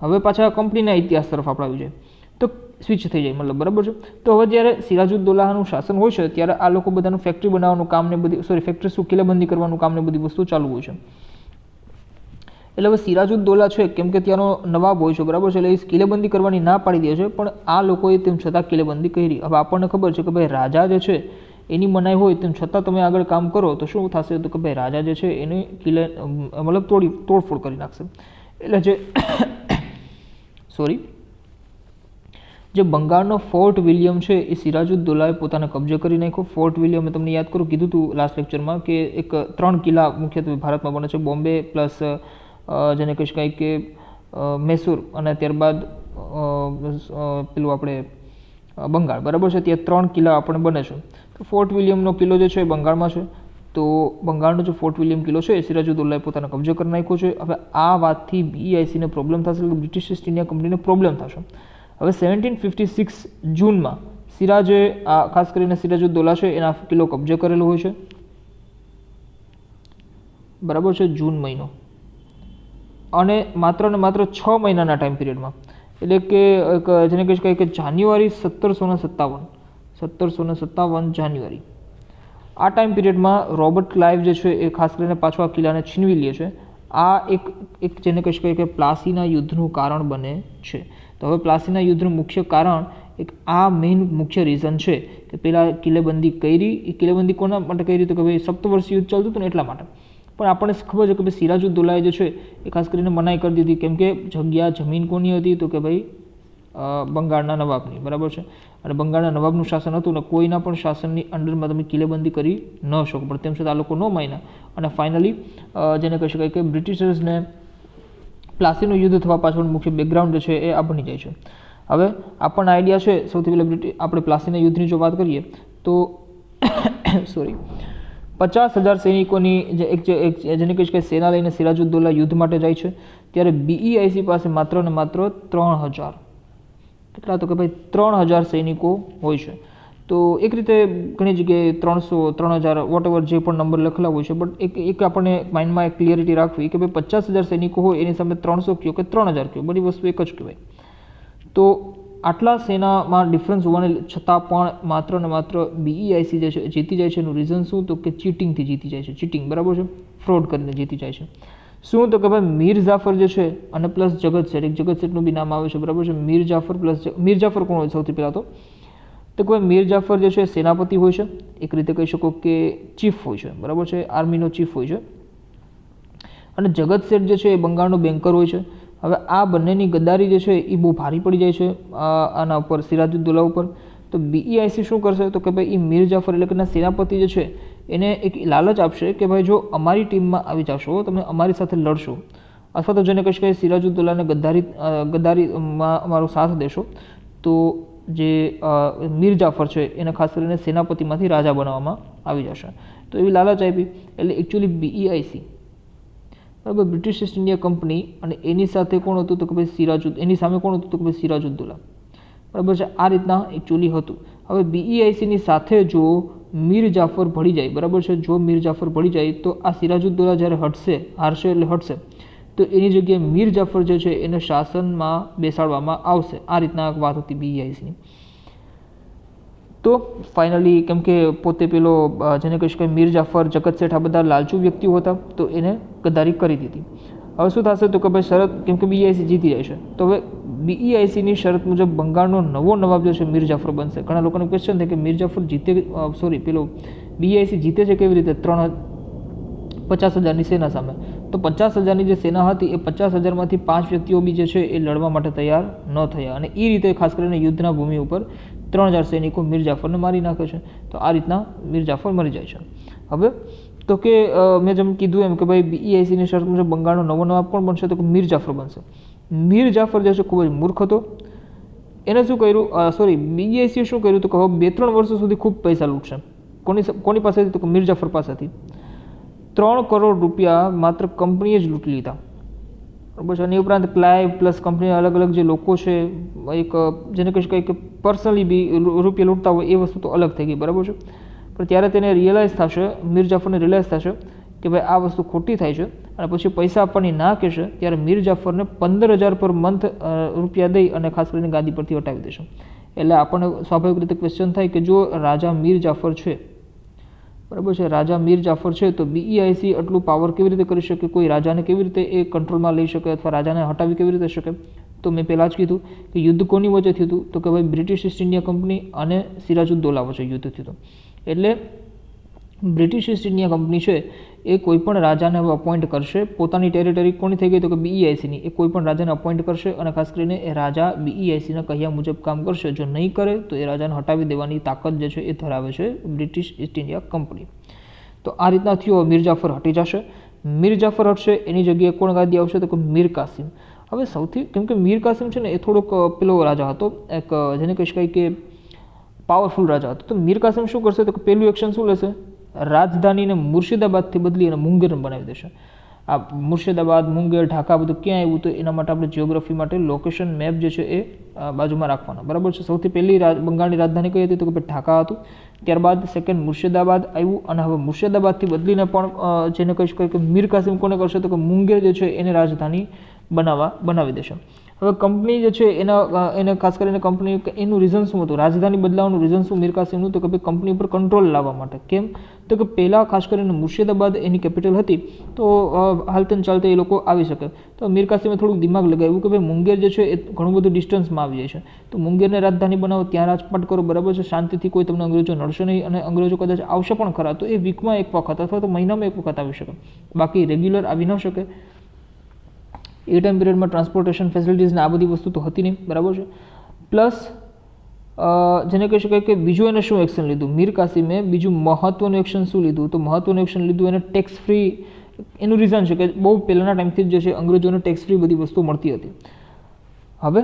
હવે પાછા કંપનીના ઇતિહાસ તરફ આપણે આવી જાય તો સ્વિચ થઈ જાય, મતલબ, બરાબર છે. તો હવે જ્યારે સિરાજુદ્દૌલાનું શાસન હોય છે ત્યારે આ લોકો બધાનું ફેક્ટરી બનાવવાનું કામ ને બધી ફેક્ટરી શું કિલ્લેબંધી કરવાનું કામ ને બધી વસ્તુ ચાલુ હોય છે. એટલે હવે સિરાજુદ્દૌલા છે, કેમ કે ત્યાંનો નવાબ હોય છે, બરાબર છે, એટલે એ કિલ્લેબંધી કરવાની ના પાડી દે છે, પણ આ લોકોએ તેમ છતાં કિલ્લેબંધી કરી. હવે આપણને ખબર છે કે ભાઈ રાજા જે છે એની મનાઈ હોય તેમ છતાં તમે આગળ કામ કરો તો શું થશે તો કે ભાઈ રાજા જે છે એને કિલ્લે મતલબ તોડફોડ કરી નાખશે. એટલે જે બંગાળનો ફોર્ટ વિલિયમ છે એ સિરાજુદ્દૌલાએ પોતાને કબજે કરી નાખ્યો. ફોર્ટ વિલિયમ મેં તમને યાદ કરું, કીધું હતું લાસ્ટ લેક્ચરમાં કે એક 3 કિલ્લા મુખ્યત્વે ભારતમાં બને છે, બોમ્બે પ્લસ જેને કહી શકાય કે મૈસૂર, અને ત્યારબાદ પેલું આપણે બંગાળ, બરાબર છે. ત્યાં 3 કિલ્લા આપણને બને છે. તો ફોર્ટ વિલિયમનો કિલ્લો જે છે એ બંગાળમાં છે. તો બંગાળનો જે ફોર્ટ વિલિયમ કિલ્લો છે એ સિરાજુદ્દૌલાએ પોતાનો કબજો કરી નાખ્યો છે. હવે આ વાતથી BEICને પ્રોબ્લેમ થશે, કે બ્રિટિશ ઇસ્ટ ઇન્ડિયા કંપનીને પ્રોબ્લેમ થશે. હવે 1756 જૂનમાં સિરાજે ખાસ કરીને સિરાજુદ્દૌલા છે એના કિલ્લો કબજે કરેલો હોય છે, બરાબર છે, જૂન મહિનો. અને માત્ર ને માત્ર 6 મહિનાના ટાઈમ પીરિયડમાં, એટલે કે જેને કહી શકાય કે જાન્યુઆરી 1757 જાન્યુઆરી, આ ટાઈમ પીરિયડમાં રોબર્ટ ક્લાઇવ જે છે એ ખાસ કરીને પાછો આ કિલ્લાને છીનવી લે છે. આ એક જેને કહી શકાય કે પ્લાસીના યુદ્ધનું કારણ બને છે. તો હવે પ્લાસીના યુદ્ધનું મુખ્ય કારણ એક આ મેઇન મુખ્ય રીઝન છે કે પેલા કિલ્લેબંધી કરી. એ કિલ્લેબંધી કોના માટે કરી? તો કે ભાઈ સપ્તવર્ષીય યુદ્ધ ચાલતું હતું ને એટલા માટે. પણ આપણને ખબર છે કે ભાઈ સિરાજુદ્દૌલાએ જે છે એ ખાસ કરીને મનાઈ કરી દીધી, કેમ કે જમીન કોની હતી? તો કે ભાઈ બંગાળના નવાબની, બરાબર છે. અને બંગાળના નવાબનું શાસન હતું ને કોઈના પણ શાસનની અંડરમાં તમે કિલ્લેબંધી કરી ન શકો. પણ તેમ છતાં આ લોકો ન માન્યા અને ફાઇનલી જેને કહી શકાય કે બ્રિટિશર્સને પ્લાસીનું યુદ્ધ થવા પાછળનું મુખ્ય બેકગ્રાઉન્ડ જે છે એ આ બની જાય છે. હવે આપણને આઈડિયા છે સૌથી પહેલાં આપણે પ્લાસીના યુદ્ધની જો વાત કરીએ તો સોરી 50,000 સૈનિકોની જેને કહી શકાય સેના લઈને સિરાજુદ્દૌલા યુદ્ધ માટે જાય છે. ત્યારે BEIC પાસે માત્ર ને માત્ર 3,000, કેટલા? તો કે ભાઈ 3,000 સૈનિકો હોય છે. તો એક રીતે ઘણી જગ્યાએ 300, 3,000 વોટએવર જે પણ નંબર લખેલા હોય છે, બટ એક આપણને માઇન્ડમાં એક ક્લિયરિટી રાખવી કે ભાઈ 50,000 સૈનિકો હોય એની સામે 300 કયો કે 3,000 કયો, બધી વસ્તુ એક જ કહેવાય. તો આટલા સેનામાં ડિફરન્સ હોવાને છતાં પણ માત્ર ને માત્ર BEIC જે છે જીતી જાય છે. એનું રીઝન શું? તો કે ચીટિંગથી જીતી જાય છે. ચીટિંગ, બરાબર છે, ફ્રોડ કરીને જીતી જાય છે. શું? તો કે ભાઈ મીર જાફર જે છે અને પ્લસ જગત શેઠ, એક જગત શેઠનું બી નામ આવે છે, બરાબર છે. મીર જાફર કોણ હોય સૌથી પહેલાં? તો કે મીર જાફર જે છે સેનાપતિ હોય છે, એક રીતે કહી શકો કે ચીફ હોય છે, બરાબર છે, આર્મીનો ચીફ હોય છે. અને જગત શેઠ જે છે એ બંગાળનો બેન્કર હોય છે. હવે આ બંનેની ગદ્દારી જે છે એ બહુ ભારી પડી જાય છે આના ઉપર, સિરાજુદ્દૌલા ઉપર. તો BEIC શું કરશે? તો કે ભાઈ એ મીર જાફર એટલે કે સેનાપતિ જે છે એને એક લાલચ આપશે કે ભાઈ જો અમારી ટીમમાં આવી જશો, તમે અમારી સાથે લડશો, અથવા તો જેને કહી શકાય સિરાજુદ્દૌલાને ગદ્દારીમાં અમારો સાથ દેશો, તો જે મીર જાફર છે એને ખાસ કરીને સેનાપતિમાંથી રાજા બનાવવામાં આવી જશે. તો એવી લાલચ આપી. એટલે એકચ્યુઅલી BEIC, બરાબર, બ્રિટિશ ઇસ્ટ ઇન્ડિયા કંપની, અને એની સાથે કોણ હતું? તો કે ભાઈ એની સામે કોણ હતું? તો કે ભાઈ સિરાજુદ્દૌલા, બરાબર છે. આ રીતના એકચ્યુઅલી હતું. હવે BEICની સાથે જો મીર જાફર ભળી જાય, બરાબર છે, જો મીર જાફર ભળી જાય તો આ સિરાજુદ્દૌલા જ્યારે હારશે એટલે હટશે, તો એની જગ્યાએ મીર જાફર જે છે એને શાસનમાં બેસાડવામાં આવશે. આ રીતના વાત હતી BEICની. તો ફાઇનલી કેમ કે પોતે પેલો જેને કહી શકાય મીર જાફર, જગત શેઠ આ બધા લાલચુ વ્યક્તિઓ હતા, તો એને ગદ્દારી કરી દીધી. હવે શું થશે? તો કે ભાઈ શરત, કેમ કે BEIC જીતી જાય છે, તો હવે BEICની શરત મુજબ બંગાળનો નવો નવાબ જે છે મીર જાફર બનશે. ઘણા લોકોને ક્વેશ્ચન થાય કે મીર જાફર BEIC જીતે છે કેવી રીતે 50,000ની સેના સામે? તો 50,000ની જે સેના હતી એ 50,000માંથી 5 વ્યક્તિઓ બી જે છે એ લડવા માટે તૈયાર ન થયા, અને એ રીતે ખાસ કરીને યુદ્ધના ભૂમિ ઉપર 3,000 સૈનિકો મીર જાફરને મારી નાખે છે. તો આ રીતના મીર જાફર મરી જાય છે. હવે તો કે મેં જેમ કીધું એમ કે ભાઈ BEICની શરત મુજબ બંગાળનો નવો નવાબ કોણ બનશે? તો કે મીર જાફર બનશે. મીર જાફર જે છે ખૂબ જ મૂર્ખ હતો. એને શું કર્યું? BEIC શું કર્યું? તો કે હવે 2-3 વર્ષો સુધી ખૂબ પૈસા લૂંટશે. કોની પાસેથી? તો કે મીર જાફર પાસેથી 3 કરોડ રૂપિયા માત્ર કંપનીએ જ લૂંટી લીધા, બરાબર છે. અને એ ઉપરાંત ક્લાઇવ પ્લસ કંપનીના અલગ અલગ જે લોકો છે, એક જેને કહી શકાય કે પર્સનલી બી રૂપિયા લૂંટતા હોય, એ વસ્તુ તો અલગ થઈ ગઈ, બરાબર છે. પણ ત્યારે તેને રિયલાઇઝ થશે, મીર જાફરને રિયલાઇઝ થશે કે ભાઈ આ વસ્તુ ખોટી થાય છે, અને પછી પૈસા આપવાની ના કહેશે, ત્યારે મીર જાફરને 15,000 પર મંથ રૂપિયા દઈ અને ખાસ કરીને ગાદી પરથી હટાવી દેશે. એટલે આપણને સ્વાભાવિક રીતે ક્વેશ્ચન થાય કે જો રાજા મીર જાફર છે, બરાબર છે, રાજા મીર જાફર છે, તો BEIC આટલું પાવર કેવી રીતે કરી શકે? કોઈ રાજાને કેવી રીતે એ કંટ્રોલમાં લઈ શકે અથવા રાજાને હટાવી કેવી રીતે શકે? તો મેં પહેલાં જ કીધું કે યુદ્ધ કોની વચ્ચે થયું હતું? તો કે ભાઈ બ્રિટિશ ઇસ્ટ ઇન્ડિયા કંપની અને સિરાજુદ્દૌલા વચ્ચે યુદ્ધ થયું હતું. એટલે બ્રિટિશ ઇસ્ટ ઇન્ડિયા કંપની છે એ કોઈ પણ રાજાને હવે અપોઇન્ટ કરશે. પોતાની ટેરિટરી કોની થઈ ગઈ? તો કે BEICની. એ કોઈ પણ રાજાને અપોઇન્ટ કરશે, અને ખાસ કરીને એ રાજા BEICના કહ્યા મુજબ કામ કરશે. જો નહીં કરે તો એ રાજાને હટાવી દેવાની તાકાત જે છે એ ધરાવે છે બ્રિટિશ ઇસ્ટ ઇન્ડિયા કંપની. તો આ રીતના થયું. મીર જાફર હટી જશે. મીર જાફર હટશે, એની જગ્યાએ કોણ ગાદી આવશે? તો કે મીર કાસિમ. હવે સૌથી, કેમ કે મીર કાસિમ છે ને એ થોડોક પેલો રાજા હતો, એક જેને કહી શકાય કે પાવરફુલ રાજા હતો. તો મીર કાસિમ શું કરશે તો કે પહેલું એક્શન શું લેશે, રાજધાનીને મુર્શિદાબાદથી બદલી અને મુંગેર બનાવી દેશે. આ મુર્શિદાબાદ, મુંગેર, ઢાકા બધું ક્યાં આવ્યું તો એના માટે આપણે જિયોગ્રાફી માટે લોકેશન મેપ જે છે એ બાજુમાં રાખવાના, બરાબર છે. સૌથી પહેલી બંગાળની રાજધાની કઈ હતી તો કે ભાઈ ઢાકા હતું. ત્યારબાદ સેકન્ડ મુર્શિદાબાદ આવ્યું અને હવે મુર્શિદાબાદથી બદલીને પણ જેને કહી શકાય કે મીર કાસિમ કોને કરશે તો કે મુંગેર જે છે એને રાજધાની બનાવી દેશે. હવે કંપની જે છે એને ખાસ કરીને કંપની એનું રીઝન શું હતું, રાજધાની બદલાવાનું રીઝન શું મીર કાસિમનું તો કે ભાઈ કંપની ઉપર કંટ્રોલ લાવવા માટે. કેમ તો કે પહેલાં ખાસ કરીને મુર્શિદાબાદ એની કેપિટલ હતી તો હાલતન ચાલતે એ લોકો આવી શકે. તો મીર કાસિમે થોડુંક દિમાગ લગાવ્યું કે ભાઈ મુંગેર જે છે એ ઘણું બધું ડિસ્ટન્સમાં આવી જાય છે, તો મુંગેરને રાજધાની બનાવો, ત્યાં રાજપાટ કરો, બરાબર છે. શાંતિથી કોઈ તમને અંગ્રેજો નડશે નહીં અને અંગ્રેજો કદાચ આવશે પણ ખરા તો એ વીકમાં એક વખત અથવા તો મહિનામાં એક વખત આવી શકે, બાકી રેગ્યુલર આવી ન શકે. એ ટાઈમ પીરિયડમાં ટ્રાન્સપોર્ટેશન ફેસિલિટીઝને આ બધી વસ્તુ તો હતી નહીં, બરાબર છે. પ્લસ જેને કહી શકાય કે બીજું એને શું એક્શન લીધું મીર કાસિમે, બીજું મહત્વનું એક્શન શું લીધું તો મહત્વનું એક્શન લીધું એને ટેક્સ ફ્રી. એનું રીઝન છે કે બહુ પહેલાંના ટાઈમથી જ જે છે અંગ્રેજોને ટેક્સ ફ્રી બધી વસ્તુ મળતી હતી. હવે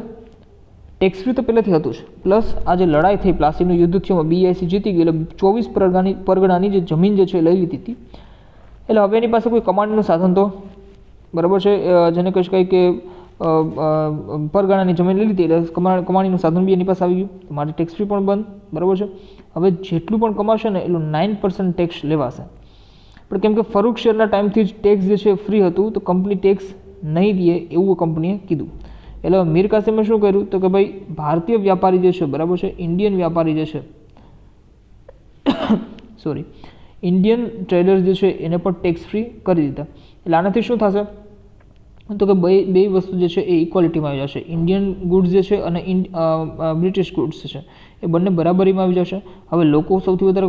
ટેક્સ ફ્રી તો પહેલેથી હતું જ, પ્લસ આ જે લડાઈ થઈ પ્લાસીનું યુદ્ધ થયું, BIC જીતી ગઈ એટલે 24 પરગણાની જે જમીન જે છે લઈ લીધી હતી. એટલે હવે એની પાસે કોઈ કમાન્ડનું સાધન તો બરાબર છે, જેને કહી શકાય કે પરગણાની જમીન લઈ લીધી એટલે કમાણીનું સાધન બી એની પાસે આવી ગયું, તો મારી ટેક્સ ફ્રી પણ બંધ, બરાબર છે. હવે જેટલું પણ કમાશે ને એટલું 9% ટેક્સ લેવાશે. પણ કેમ કે ફરૂખ શેરના ટાઈમથી જ ટેક્સ જે છે ફ્રી હતું તો કંપની ટેક્સ નહીં દે એવું કંપનીએ કીધું. એટલે મીર કાસિમે શું કર્યું તો કે ભાઈ ભારતીય વ્યાપારી જે છે, બરાબર છે, ઇન્ડિયન વ્યાપારી જે છે ઇન્ડિયન ટ્રેડર્સ જે છે એને પણ ટેક્સ ફ્રી કરી દીધા. એટલે આનાથી શું થશે તો કે બે વસ્તુ જે છે એ ઇક્વાલિટીમાં આવી જશે. ઇન્ડિયન ગુડ્સ જે છે અને બ્રિટિશ ગુડ્સ છે એ બંને બરાબરીમાં આવી જશે. હવે લોકો સૌથી વધારે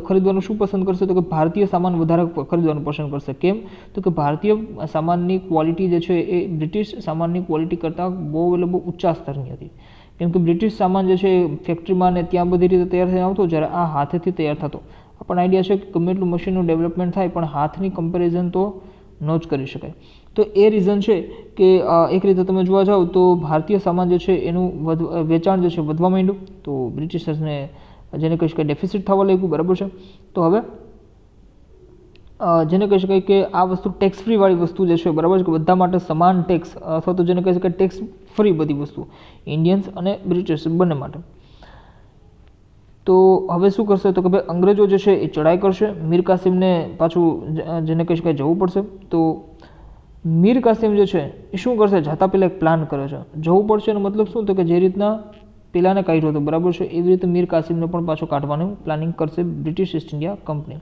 ખરીદવાનું શું પસંદ કરશે તો કે ભારતીય સામાન વધારે ખરીદવાનું પસંદ કરશે. કેમ તો કે ભારતીય સામાનની ક્વોલિટી જે છે એ બ્રિટિશ સામાનની ક્વોલિટી કરતાં બહુ ઊંચા સ્તરની હતી. કેમ કે બ્રિટિશ સામાન જે છે એ ફેક્ટરીમાં ને ત્યાં બધી રીતે તૈયાર થઈને આવતો, જ્યારે આ હાથેથી તૈયાર થતો. આપણને આઈડિયા છે કે ગમે એટલું મશીનનું ડેવલપમેન્ટ થાય પણ હાથની કમ્પેરિઝન તો ન જ કરી શકાય. તો એ રીઝન છે કે એક રીતે તમે જોવા જાઓ તો ભારતીય સામાન જે છે એનું વેચાણ જે છે વધવા માંડ્યું, તો બ્રિટિશર્સને જેને કહી શકાય ડેફિસિટ થવા લાગ્યું, બરાબર છે. તો હવે જેને કહી શકાય કે આ વસ્તુ ટેક્સ ફ્રી વાળી વસ્તુ જે છે, બરાબર છે, કે બધા માટે સમાન ટેક્સ અથવા તો જેને કહી શકાય ટેક્સ ફ્રી બધી વસ્તુ ઇન્ડિયન્સ અને બ્રિટિશ બંને માટે. તો હવે શું કરશે તો કે ભાઈ અંગ્રેજો જે છે એ ચડાઈ કરશે, મીર કાસિમને પાછું જેને કહી શકાય જવું પડશે. તો મીર કાસિમ જે છે એ શું કરશે, જતાં પહેલાં એક પ્લાન કરે છે, જવું પડશે એનો મતલબ શું તો કે જે રીતના પેલાને કાઢ્યો હતો, બરાબર છે, એવી રીતે મીર કાસિમને પણ પાછો કાઢવાનું પ્લાનિંગ કરશે બ્રિટિશ ઈસ્ટ ઇન્ડિયા કંપની.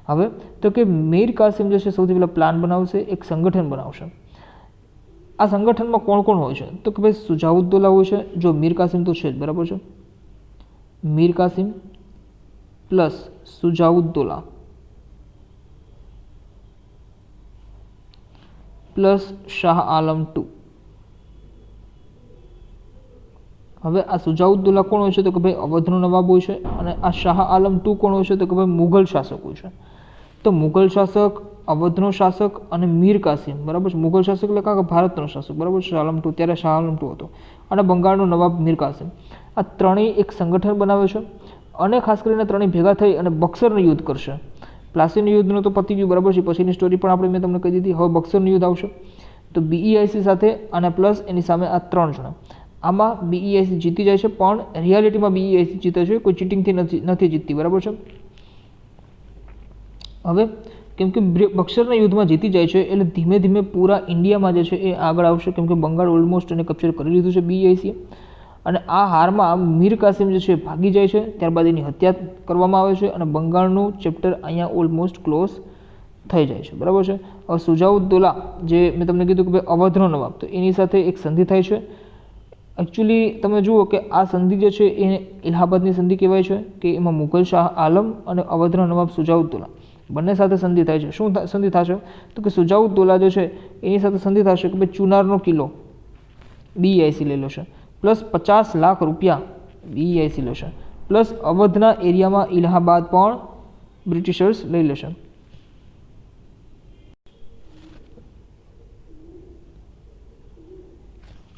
હવે તો કે મીર કાસિમ જે છે સૌથી પહેલાં પ્લાન બનાવશે, એક સંગઠન બનાવશે. આ સંગઠનમાં કોણ કોણ હોય છે તો કે ભાઈ સુજાઉદ્દૌલા હોય છે, જો મીર કાસિમ તો છે જ, બરાબર છે, Mir Kasim plus Shujauddaula plus Shah Alam II. હવે આ સુજાઉદ્દૌલા કોણ હોય છે તો કે ભાઈ અવધનો નવાબ હોય છે, અને આ શાહ આલમ II કોણ હોય છે તો કે ભાઈ મુઘલ શાસક હોય છે. તો મુઘલ શાસક, અવધનો શાસક અને મીર કાસિમ, બરાબર છે. મુઘલ શાસક એટલે કે ભારતનો શાસક, બરાબર છે, શાહ આલમ II, ત્યારે શાહ આલમ II હતો, અને બંગાળનો નવાબ મીર કાસિમ. આ ત્રણેય એક સંગઠન બનાવે છે અને ખાસ કરીને ત્રણેય ભેગા થઈ અને બક્સરનું યુદ્ધ કરશે. પ્લાસીનું યુદ્ધનું તો પતી ગયું, બરાબર છે, પછીની સ્ટોરી પણ મેં તમને કહી દીધી. હવે બક્સરનું યુદ્ધ આવશે તો BEIC સાથે અને પ્લસ એની સામે આ 3 જણા. આમાં BEIC જીતી જાય છે, પણ રિયાલિટીમાં BEIC જીતે છે, કોઈ ચીટિંગથી નથી જીતતી, બરાબર છે. હવે કેમ કે બક્સરના યુદ્ધમાં જીતી જાય છે એટલે ધીમે ધીમે પૂરા ઇન્ડિયામાં જે છે એ આગળ આવશે, કેમ કે બંગાળ ઓલમોસ્ટ એને કેપ્ચર કરી લીધું છે BEIC. અને આ હારમાં મીર કાસિમ જે છે ભાગી જાય છે, ત્યારબાદ એની હત્યા કરવામાં આવે છે અને બંગાળનું ચેપ્ટર અહીંયા ઓલમોસ્ટ ક્લોઝ થઈ જાય છે, બરાબર છે. હવે સુજાઉદ્દૌલા જે મેં તમને કીધું કે ભાઈ અવધનો નવાબ, તો એની સાથે એક સંધિ થાય છે. એકચ્યુઅલી તમે જુઓ કે આ સંધિ જે છે એ ઇલાહાબાદની સંધિ કહેવાય છે, કે એમાં મુઘલ શાહ આલમ અને અવધનો નવાબ સુજાઉદ્દૌલા બંને સાથે સંધિ થાય છે. શું સંધિ થશે તો કે સુજાઉદ્દૌલા જે છે એની સાથે સંધિ થશે કે ભાઈ ચુનારનો કિલ્લો BEIC લઈ લેશે, પ્લસ 50 લાખ રૂપિયા BEIC લેશે, પ્લસ અવધના એરિયામાં ઇલાહાબાદ પણ બ્રિટિશર્સ લઈ લેશે.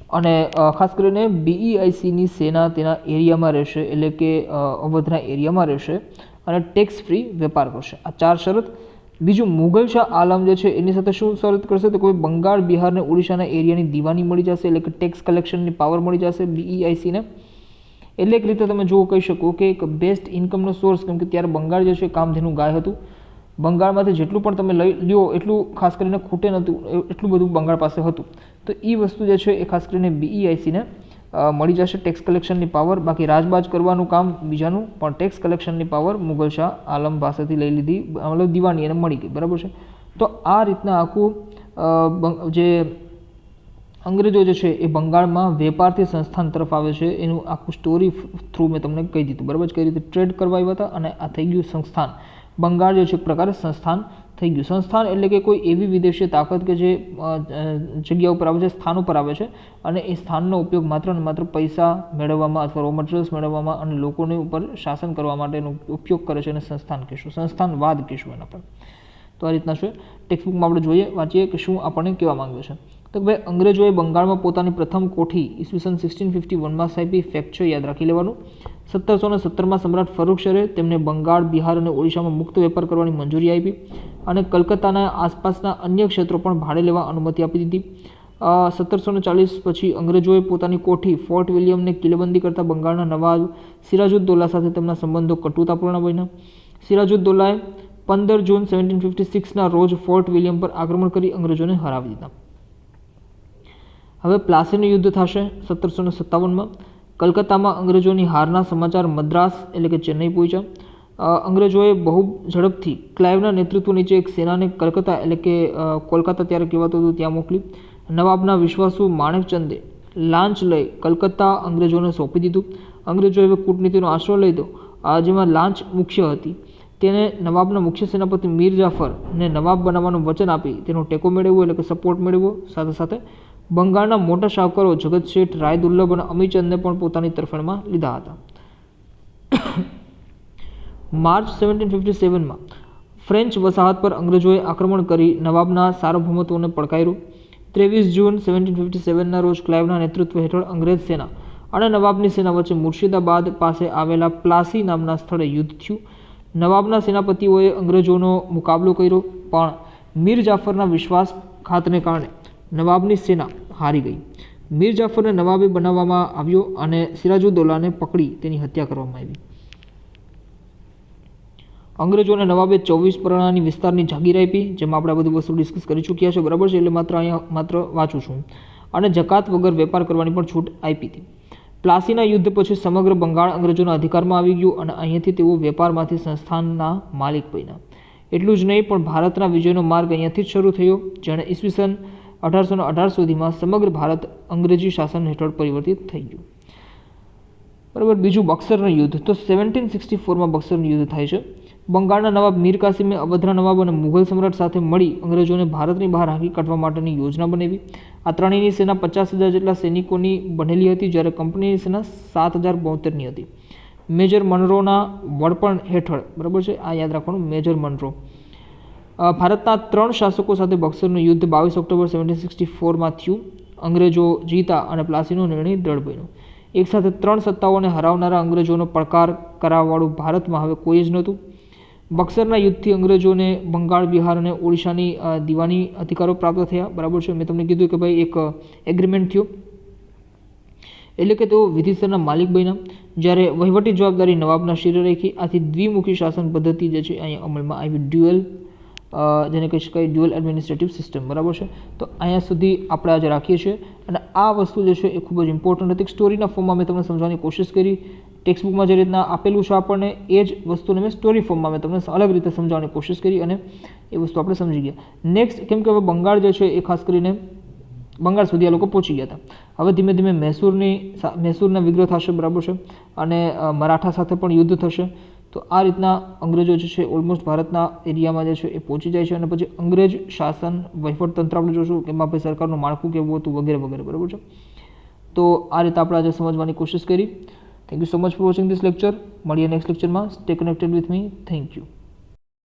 અને ખાસ કરીને BEICની સેના તેના એરિયામાં રહેશે, એટલે કે અવધના એરિયામાં રહેશે અને ટેક્સ ફ્રી વેપાર કરશે. આ 4 શરત. બીજું, મુઘલ શાહ આલમ જે છે એની સાથે શું શરત કરશે તો કોઈ બંગાળ, બિહાર અને ઓડિશાના એરિયાની દીવાની મળી જશે, એટલે કે ટેક્સ કલેક્શનની પાવર મળી જશે BEICને. એટલે એક રીતે તમે જુઓ કહી શકો કે એક બેસ્ટ ઇન્કમનો સોર્સ, કેમ કે ત્યારે બંગાળ જે છે કામધેનુ ગાય હતું. બંગાળમાંથી જેટલું પણ તમે લઈ લ્યો એટલું ખાસ કરીને ખૂટે નહોતું, એટલું બધું બંગાળ પાસે હતું. તો એ વસ્તુ જે છે એ ખાસ કરીને BEICને મળી જશે, ટેક્સ કલેક્શનની પાવર. બાકી રાજબાજ કરવાનું કામ બીજાનું, પણ ટેક્સ કલેક્શનની પાવર મુઘલ શાહ આલમ પાસેથી લઈ લીધી, મતલબ દીવાની એને મળી ગઈ, બરાબર છે. તો આ રીતના આખું જે અંગ્રેજો જે છે એ બંગાળમાં વેપારથી સંસ્થાન તરફ આવે છે એનું આખું સ્ટોરી થ્રુ મેં તમને કહી દીધું, બરાબર. કઈ રીતે ટ્રેડ કરવા આવ્યા હતા અને આ થઈ ગયું સંસ્થાન. બંગાળ જે છે એક પ્રકારે સંસ્થાન થઈ ગયું. સંસ્થાન એટલે કે કોઈ એવી વિદેશી તાકાત કે જે જગ્યા ઉપર આવે છે, સ્થાન ઉપર આવે છે અને એ સ્થાનનો ઉપયોગ માત્ર ને માત્ર પૈસા મેળવવામાં અથવા રો મટીરિયલ્સ મેળવવામાં અને લોકોની ઉપર શાસન કરવા માટેનો ઉપયોગ કરે છે, અને સંસ્થાન કહીશું, સંસ્થાનવાદ કહીશું એના પર. તો આ રીતના છે. ટેક્સ્ટબુકમાં આપણે જોઈએ, વાંચીએ કે શું આપણને કહેવા માંગે છે. તો ભાઈ, અંગ્રેજોએ બંગાળમાં પોતાની પ્રથમ કોઠી ઈસવીસન 1651માં સ્થાપી. ફેક્ટ છે, યાદ રાખી લેવાનું. 1717માં સમ્રાટ ફર્રુખશરે તેમને બંગાળ, બિહાર અને ઓડિશામાં મુક્ત વેપાર કરવાની મંજૂરી આપી અને કલકત્તાના આસપાસના અન્ય ક્ષેત્રો પણ ભાડે લેવા અનુમતિ આપી દીધી. 1740 પછી અંગ્રેજોએ પોતાની કોઠી ફોર્ટ વિલિયમને કિલ્લેબંધી કરતા બંગાળના નવાબ સિરાજુદ્દૌલા સાથે તેમના સંબંધો કટુતાપૂર્ણ બન્યા. સિરાજુદ્દૌલાએ 15 જૂન 1756ના રોજ ફોર્ટ વિલિયમ પર આક્રમણ કરી અંગ્રેજોને હરાવી દીધા. હવે પ્લાસીનું યુદ્ધ થશે 1757માં. કલકત્તામાં અંગ્રેજોની હારના સમાચાર મદ્રાસ એટલે કે ચેન્નઈ પહોંચ્યા. અંગ્રેજોએ બહુ ઝડપથી ક્લાઇવના નેતૃત્વ નીચે એક સેનાને કલકત્તા એટલે કે કોલકાતા ત્યારે કહેવાતું હતું ત્યાં મોકલી. નવાબના વિશ્વાસુ માણેકચંદે લાંચ લઈ કલકત્તા અંગ્રેજોને સોંપી દીધું. અંગ્રેજોએ હવે કૂટનીતિનો આશરો લઈ દો, જેમાં લાંચ મુખ્ય હતી. તેને નવાબના મુખ્ય સેનાપતિ મીર જાફરને નવાબ બનાવવાનું વચન આપી તેનો ટેકો મેળવ્યો, એટલે કે સપોર્ટ મેળવ્યો. સાથે સાથે બંગાળના મોટા શાહકારો જગત શેઠ, રાયદુર્લભ અને અમીચંદને પણ પોતાની તરફેણમાં લીધા હતા. માર્ચ 1757માં ફ્રેન્ચ વસાહત પર અંગ્રેજોએ આક્રમણ કરી નવાબના સાર્વભૌમત્વને પડકાર્યું. 23 જૂન 1757ના રોજ ક્લાઇવના નેતૃત્વ હેઠળ અંગ્રેજ સેના અને નવાબની સેના વચ્ચે મુર્શિદાબાદ પાસે આવેલા પ્લાસી નામના સ્થળે યુદ્ધ થયું. નવાબના સેનાપતિઓએ અંગ્રેજોનો મુકાબલો કર્યો, પણ મીર જાફરના વિશ્વાસઘાતને કારણે નવાબની સેના હારી ગઈ. મીર જાફરને નવાબે બનાવવામાં આવ્યો અને સિરાજુદ્દૌલાને પકડી તેની હત્યા કરવામાં આવી. અંગ્રેજોને નવાબે 24 પરગણાની વિસ્તારની જાગીર આપી, જેમાં આપણે આ બધી વસ્તુ ડિસ્કસ કરી ચૂક્યા છે, બરાબર છે. એટલે માત્ર વાંચું છું. અને જકાત વગર વેપાર કરવાની પણ છૂટ આપી હતી. પ્લાસીના યુદ્ધ પછી સમગ્ર બંગાળ અંગ્રેજોના અધિકારમાં આવી ગયું અને અહીંયાથી તેઓ વેપારમાંથી સંસ્થાનના માલિક બન્યા. એટલું જ નહીં, પણ ભારતના વિજયનો માર્ગ અહીંયાથી જ શરૂ થયો, જેણે ઈસવીસન 1818 સુધીમાં સમગ્ર ભારત અંગ્રેજી શાસન હેઠળ પરિવર્તિત થઈ ગયું, બરાબર. બીજું, બક્સરનું યુદ્ધ. તો 1764માં બક્સરનું યુદ્ધ થાય છે. બંગાળના નવાબ મીર કાસિમે અવધના નવાબ અને મુઘલ સમ્રાટ સાથે મળી અંગ્રેજોને ભારતની બહાર હાંકી કાઢવા માટેની યોજના બનાવી. આ ત્રણેયની સેના 50,000 જેટલા સૈનિકોની બનેલી હતી, જ્યારે કંપનીની સેના 7,072ની હતી. મેજર મનરોના વડપણ હેઠળ, બરાબર છે, આ યાદ રાખવાનું, મેજર મનરો. ભારતના 3 શાસકો સાથે બક્સરનું યુદ્ધ 22 ઓક્ટોબર 1764માં થયું. અંગ્રેજો જીતા અને પ્લાસીનો નિર્ણય દ્રઢ બન્યો. એકસાથે 3 સત્તાઓને હરાવનારા અંગ્રેજોનો પડકાર કરાવવાવાળું ભારતમાં હવે કોઈ જ નહોતું. બક્સરના યુદ્ધથી અંગ્રેજોને બંગાળ, બિહાર અને ઓડિશાની દીવાની અધિકારો પ્રાપ્ત થયા, બરાબર છે. મેં તમને કીધું કે ભાઈ એક એગ્રીમેન્ટ થયો, એટલે કે તેઓ વિધિસરના માલિક બન્યા, જ્યારે વહીવટી જવાબદારી નવાબના શિરે રાખી. આથી દ્વિમુખી શાસન પદ્ધતિ જે છે અહીંયા અમલમાં આવી, ડ્યુઅલ, જેને કહી શકાય ડ્યુઅલ એડમિનિસ્ટ્રેટિવ સિસ્ટમ, બરાબર છે. તો અહીંયા સુધી આપણે આજે રાખીએ છીએ અને આ વસ્તુ જે છે એ ખૂબ જ ઇમ્પોર્ટન્ટ હતી. સ્ટોરીના ફોર્મમાં મેં તમને સમજવાની કોશિશ કરી. ટેક્સ્ટબુકમાં જે રીતના આપેલું છે આપણને એ જ વસ્તુને મેં સ્ટોરી ફોર્મમાં મેં તમને અલગ રીતે સમજાવવાની કોશિશ કરી અને એ વસ્તુ આપણે સમજી ગયા. નેક્સ્ટ, કેમ કે હવે બંગાળ જે છે એ ખાસ કરીને બંગાળ સુધી આ લોકો પહોંચી ગયા હતા. હવે ધીમે ધીમે મૈસૂરના વિગ્રહ થશે, બરાબર છે, અને મરાઠા સાથે પણ યુદ્ધ થશે. તો આ રીતના અંગ્રેજો જે છે ઓલમોસ્ટ ભારતના એરિયામાં જે છે એ પહોંચી જાય છે અને પછી અંગ્રેજ શાસન વહીવટતંત્ર આપણે જોશું કે એમાં પછી સરકારનું માળખું કેવું હતું વગેરે વગેરે, બરાબર છે. તો આ રીતે આપણે આજે સમજવાની કોશિશ કરી. Thank you so much for watching this lecture. મળીએ નેક્સ્ટ લેક્ચરમાં. Stay connected with me. Thank you.